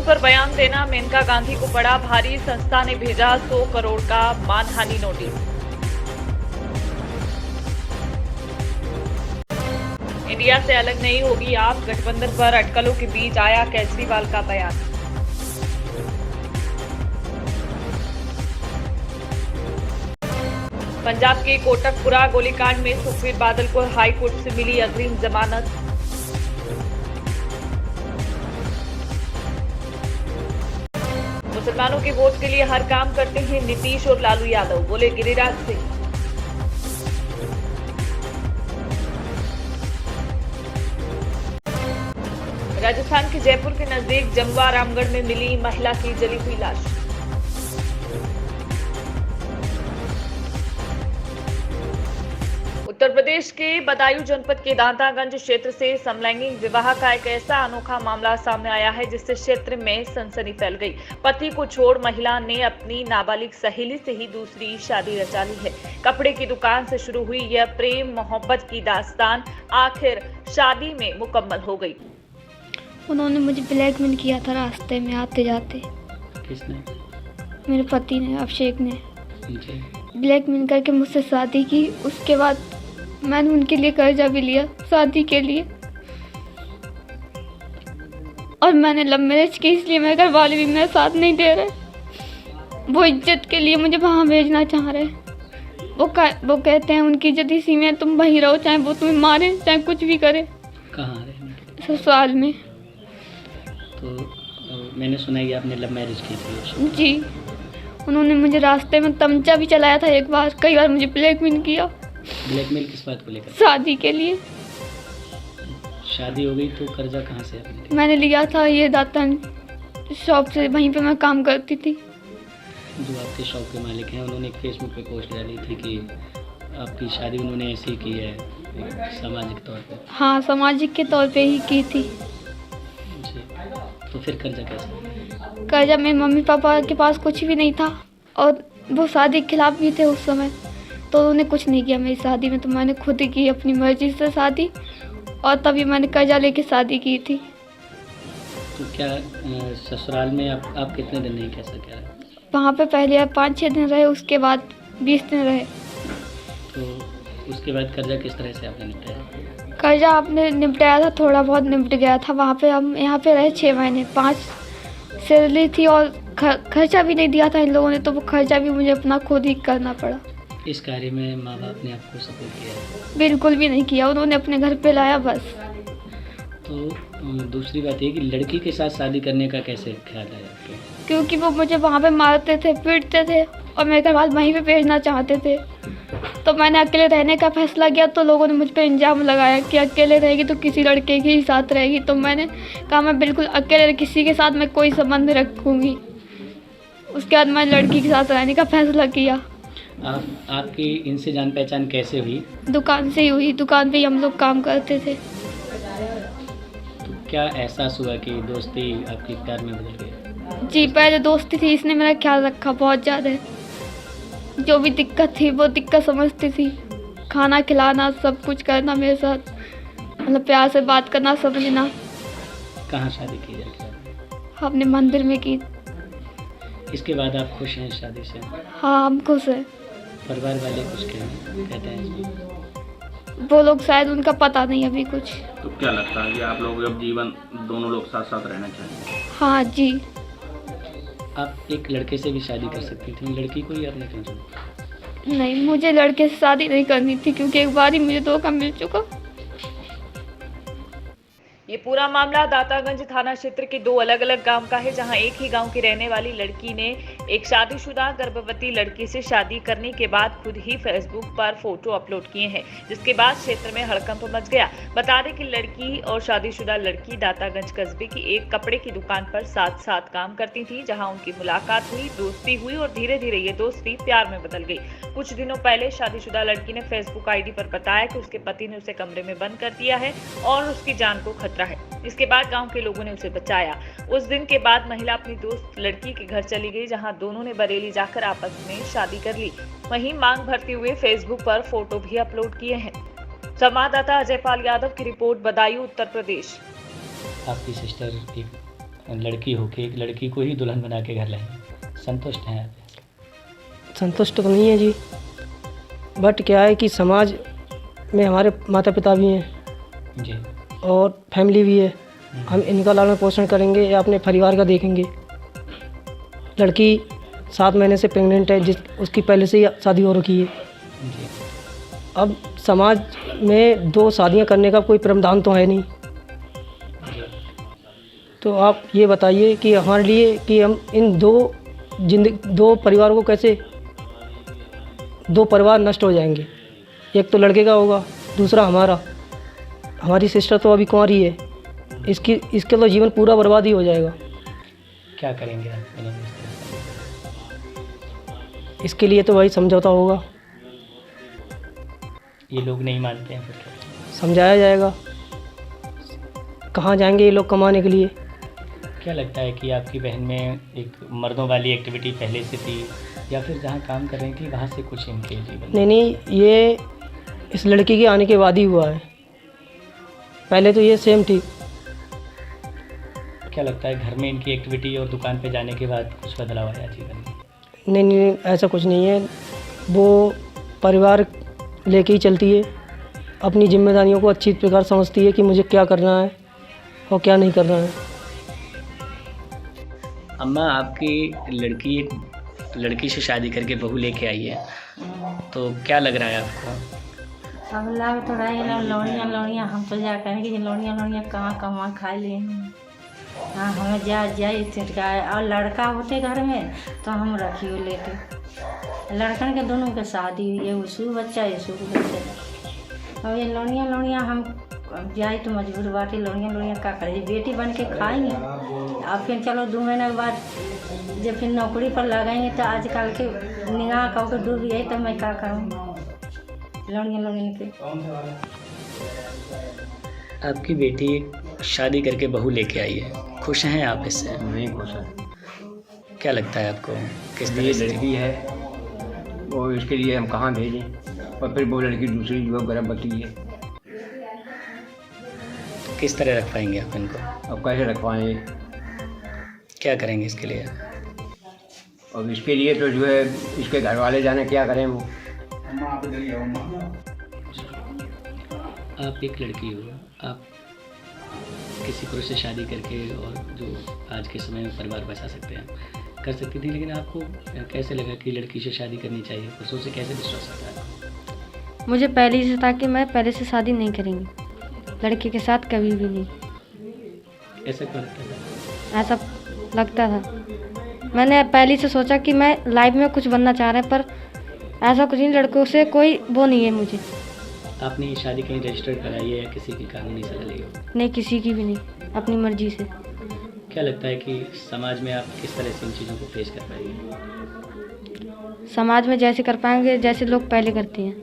Phone पर बयान देना मेनका गांधी को पड़ा भारी। संस्था ने भेजा 100 करोड़ का मानहानि नोटिस। इंडिया से अलग नहीं होगी आप, गठबंधन पर अटकलों के बीच आया केजरीवाल का बयान। पंजाब के कोटकपुरा गोलीकांड में सुखबीर बादल को हाई कोर्ट से मिली अग्रिम जमानत। मुसलमानों के वोट के लिए हर काम करते हैं नीतीश और लालू यादव, बोले गिरिराज सिंह। राजस्थान के जयपुर के नजदीक जमुआ रामगढ़ में मिली महिला की जली हुई लाश। उत्तर प्रदेश के बदायूं जनपद के दांतागंज क्षेत्र से समलैंगिक विवाह का एक ऐसा अनोखा मामला सामने आया है जिससे क्षेत्र में सनसनी फैल गई। पति को छोड़ महिला ने अपनी नाबालिग सहेली से ही दूसरी शादी रचा ली है। कपड़े की दुकान से शुरू हुई यह प्रेम मोहब्बत की दास्तान आखिर शादी में मुकम्मल हो गई। उन्होंने मुझे ब्लैकमेल किया था रास्ते में आते जाते। किसने? मेरे पति ने, अभिषेक ने ब्लैकमेल करके मुझसे शादी की। उसके बाद मैंने उनके लिए कर्जा भी लिया शादी के लिए, और मैंने लव मैरिज की, इसलिए मेरे घर वाले भी मेरा साथ नहीं दे रहे। वो इज्जत के लिए मुझे वहाँ भेजना चाह रहे। वो कहते हैं उनकी इज्जत इसी में, तुम वहीं रहो, चाहे वो तुम्हें मारे चाहे कुछ भी करे। कहाँ रहे? ससुराल में। तो मैंने सुना है कि आपने लव मैरिज की थी। जी, उन्होंने मुझे रास्ते में तमचा भी चलाया था एक बार, कई बार मुझे ब्लैकमेल किया। ब्लैकमेल किस बात को लेकर? शादी के लिए। शादी हो गई तो कर्जा कहाँ से आपने लिया? मैंने लिया था ये दातन शॉप से, वहीं पे मैं काम करती थी। जो आपके शॉप के मालिक हैं उन्होंने एक फेसबुक पे पोस्ट डाली थी कि आपकी शादी उन्होंने ऐसे ही की है सामाजिक तौर पे। हाँ, सामाजिक के तौर पे ही की थी। जी, तो फिर कर्जा कैसे? कर्जा मेरे मम्मी पापा के पास कुछ भी नहीं था, और वो शादी के खिलाफ भी थे उस समय, तो उन्होंने कुछ नहीं किया मेरी शादी में। तो मैंने खुद ही की अपनी मर्जी से शादी, और तभी मैंने कर्जा लेके शादी की थी। तो क्या ससुराल में आप कितने दिन नहीं कह सके? वहाँ पे पहले आप 5-6 दिन रहे, उसके बाद 20 दिन रहे। तो उसके बाद कर्जा किस तरह से आपने निपटाया? कर्जा आपने निपटाया था, थोड़ा बहुत निपट गया था। वहाँ पे हम यहाँ पे रहे 6 महीने, 5 सैलरी थी, और खर्चा भी नहीं दिया था इन लोगों ने, तो वो खर्चा भी मुझे अपना खुद ही करना पड़ा। इस कार्य में माँ बाप ने आपको सपोर्ट किया है? बिल्कुल भी नहीं किया, उन्होंने अपने घर पे लाया बस। तो दूसरी बात ये कि लड़की के साथ शादी करने का कैसे ख्याल है आपको? क्योंकि वो मुझे वहाँ पे मारते थे, पीटते थे, और मेरे घर वाले वहीं पे भेजना चाहते थे। तो मैंने अकेले रहने का फैसला किया, तो लोगों ने मुझ पे इल्ज़ाम लगाया कि अकेले रहेगी तो किसी लड़के के ही साथ रहेगी। तो मैंने कहा मैं बिल्कुल अकेले किसी के साथ मैं कोई संबंध नहीं रखूँगी। उसके बाद मैंने लड़की के साथ रहने का फैसला किया। आपकी इनसे जान पहचान कैसे हुई? दुकान से ही हुई, दुकान पे ही हम लोग काम करते थे। तो क्या एहसास हुआ कि दोस्ती आपकी प्यार में बदल गई? जी, पहले दोस्ती थी, इसने मेरा ख्याल रखा बहुत ज़्यादा। जो भी दिक्कत थी वो दिक्कत समझती थी, खाना खिलाना, सब कुछ करना मेरे साथ, मतलब प्यार से बात करना, समझना। कहाँ शादी की जाए? हमने मंदिर में की। इसके बाद आप खुश हैं शादी से? हाँ, हम खुश हैं। परिवार वाले कुछ कहते हैं? वो लोग शायद उनका पता नहीं अभी कुछ। तो क्या लगता है कि आप लोग अब जीवन दोनों लोग साथ साथ रहना चाहेंगे? हाँ जी। आप एक लड़के से भी शादी कर सकती थी, लड़की को ही आपने क्यों चुना? नहीं, मुझे लड़के से शादी नहीं करनी थी, क्योंकि एक बार ही मुझे धोखा मिल चुका। ये पूरा मामला दातागंज थाना क्षेत्र के 2 अलग अलग गांव का है, जहां एक ही गांव की रहने वाली लड़की ने एक शादीशुदा गर्भवती लड़की से शादी करने के बाद खुद ही फेसबुक पर फोटो अपलोड किए हैं, जिसके बाद क्षेत्र में हड़कंप मच गया। बता दें कि लड़की और शादीशुदा लड़की दातागंज कस्बे की एक कपड़े की दुकान पर साथ साथ काम करती थी, जहां उनकी मुलाकात हुई, दोस्ती हुई, और धीरे धीरे ये दोस्ती प्यार में बदल गई। कुछ दिनों पहले शादीशुदा लड़की ने फेसबुक आईडी पर बताया कि उसके पति ने उसे कमरे में बंद कर दिया है और उसकी जान को खतरा है। इसके बाद गांव के लोगों ने उसे बचाया। उस दिन के बाद महिला अपनी दोस्त लड़की के घर चली गई, जहां दोनों ने बरेली जाकर आपस में शादी कर ली। वहीं मांग भरते हुए फेसबुक पर फोटो भी अपलोड किए हैं। संवाददाता अजय पाल यादव की रिपोर्ट, बदायूं, उत्तर प्रदेश। आपकी सिस्टर एक लड़की हो के एक लड़की को ही दुल्हन बना के घर लाए, संतुष्ट हैं आप? संतुष्ट तो नहीं है जी, बट क्या है कि समाज में हमारे माता पिता भी हैं जी। और फैमिली भी है। हम इनका लालन पोषण करेंगे या अपने परिवार का देखेंगे? लड़की 7 महीने से प्रेग्नेंट है, उसकी पहले से ही शादी हो रखी है। जी। अब समाज में 2 शादियां करने का कोई प्रावधान तो है नहीं। तो आप ये बताइए कि हमारे लिए कि हम इन 2 परिवारों को कैसे, 2 परिवार नष्ट हो जाएंगे। एक तो लड़के का होगा, दूसरा हमारी सिस्टर तो अभी कुंवारी है, इसके तो जीवन पूरा बर्बाद ही हो जाएगा। क्या करेंगे आप इस तरह से? इसके लिए तो भाई समझौता होगा। ये लोग नहीं मानते हैं फिर क्या? समझाया जाएगा। कहाँ जाएंगे ये लोग कमाने के लिए? क्या लगता है कि आपकी बहन में एक मर्दों वाली एक्टिविटी पहले से थी, या फिर जहाँ काम कर रही थी वहाँ से कुछ इनके जीवन? नहीं, ये इस लड़की के आने के बाद ही हुआ है। पहले तो ये सेम थी। क्या लगता है घर में इनकी एक्टिविटी और दुकान पे जाने के बाद कुछ बदलाव आया जीवन में? नहीं, ऐसा कुछ नहीं है। वो परिवार लेके ही चलती है, अपनी जिम्मेदारियों को अच्छी प्रकार समझती है कि मुझे क्या करना है और क्या नहीं करना है। अम्मा, आपकी लड़की से शादी करके बहू लेके आई है, तो क्या लग रहा है आपको? अब लग तो रही है लौड़ियाँ हम तो जा करेंगे कि लौड़ियाँ कहाँ कमा खा लेंगे। हाँ, हमें जाए चिटका है। और लड़का होते घर में तो हम रखियो लेते। लड़कन के दोनों के शादी हुई है, उसू बच्चा इसू बच्चा। अब ये लौड़ियाँ हम जाए तो मजबूर बाटी। लौड़ियाँ का करें, बेटी बन के खाएंगे। अब फिर चलो 2 महीने के बाद जब फिर नौकरी पर लगाएंगे तो आजकल के निगाह कहो के डूब गई तो मैं क्या करूँ? लौड़ियाँ के। आपकी बेटी शादी करके बहू लेके आई है, खुश हैं आप इससे? नहीं खुश है। क्या लगता है आपको किस तरह ये से? लड़की है, वो इसके लिए हम कहाँ भेजें? और फिर वो लड़की दूसरी जो गर्भवती है, किस तरह रख पाएंगे आप इनको? अब कैसे रखवाएँ? क्या करेंगे इसके लिए? और इसके लिए तो जो है इसके घर वाले जाने क्या करें। वो आप एक लड़की हो, आप किसी पुरुष से शादी करके और जो आज के समय में परिवार बसा सकते हैं कर सकती थी, लेकिन आपको कैसे लगा कि लड़की से शादी करनी चाहिए? पुरुषों से कैसे विश्वास आता है? मुझे पहले से था कि मैं पहले से शादी नहीं करेंगी, लड़के के साथ कभी भी नहीं। ऐसा क्यों लगता था? ऐसा लगता था, मैंने पहले से सोचा कि मैं लाइफ में कुछ बनना चाह रहा है, पर ऐसा कुछ नहीं, लड़कों से कोई वो नहीं है मुझे। आपने ये शादी कहीं रजिस्टर कराई है या किसी की कानूनी सलाह ली हो? नहीं, किसी की भी नहीं, अपनी मर्जी से। क्या लगता है कि समाज में आप किस तरह से इन चीज़ों को फेस कर पाएंगे? समाज में जैसे कर पाएंगे जैसे लोग पहले करते हैं,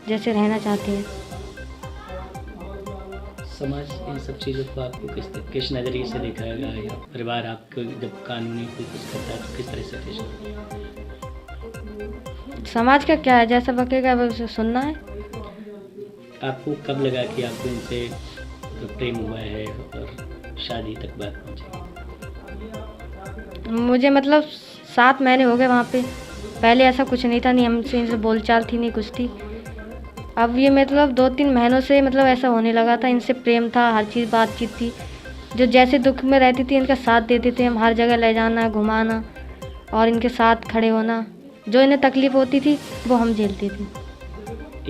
जैसे रहना चाहते हैं। समाज इन सब चीज़ों को आपको किस नज़रिए से दिखाएगा, या परिवार आपको जब कानूनी कोई कुछ करता है तो किस तरह से फेस करता है? समाज का क्या है, जैसा बकेगा वैसे सुनना है। आपको कब लगा कि आपको इनसे प्रेम हुआ है और शादी तक बात पहुंची? मुझे मतलब 7 महीने हो गए वहाँ पे। पहले ऐसा कुछ नहीं था, नहीं हमसे इनसे बोलचाल थी, नहीं कुछ थी। अब ये मतलब 2-3 महीनों से मतलब ऐसा होने लगा था, इनसे प्रेम था, हर चीज़ बातचीत थी। जो जैसे दुख में रहती थी इनका साथ देते थे हम, हर जगह ले जाना, घुमाना और इनके साथ खड़े होना। जो इन्हें तकलीफ़ होती थी वो हम झेलते थे।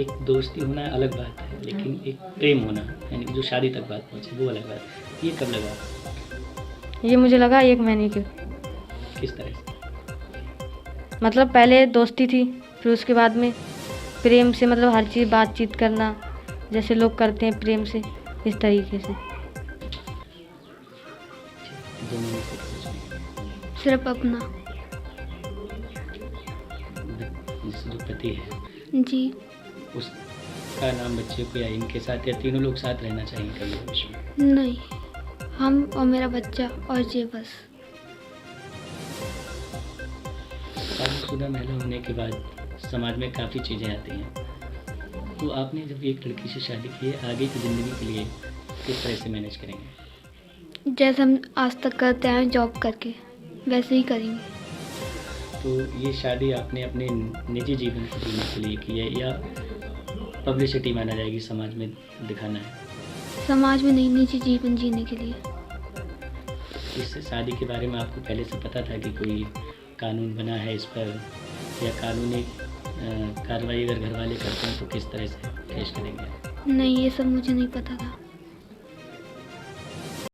एक दोस्ती होना अलग बात है, लेकिन एक प्रेम होना यानी जो शादी तक बात पहुंचे वो अलग बात है। ये कब लगा? ये मुझे लगा 1 महीने के। किस तरह से? मतलब पहले दोस्ती थी, फिर उसके बाद में प्रेम से, मतलब हर चीज़ बातचीत करना जैसे लोग करते हैं प्रेम से, इस तरीके से। दोनों में से किसी चुनेंगे? सिर्फ अपना। जो पति है जी। उसका नाम बच्चे को या इनके साथ या तीनों लोग साथ रहना चाहिए कभी भविष्य में? नहीं, हम और मेरा बच्चा और ये बस। शादीशुदा महिला होने के बाद समाज में काफ़ी चीज़ें आती हैं, तो आपने जब एक लड़की से शादी की है, आगे की ज़िंदगी के लिए किस तरह से मैनेज करेंगे? जैसे हम आज तक करते हैं जॉब करके वैसे ही करेंगे। तो ये शादी आपने अपने निजी जीवन को जीने के लिए की है या पब्लिसिटी माना जाएगी, समाज में दिखाना है? समाज में नहीं, निजी जीवन जीने के लिए। इस शादी के बारे में आपको पहले से पता था कि कोई कानून बना है इस पर, या कानूनी कार्रवाई अगर घर वाले करते हैं तो किस तरह से पेश करेंगे? नहीं, ये सब मुझे नहीं पता था।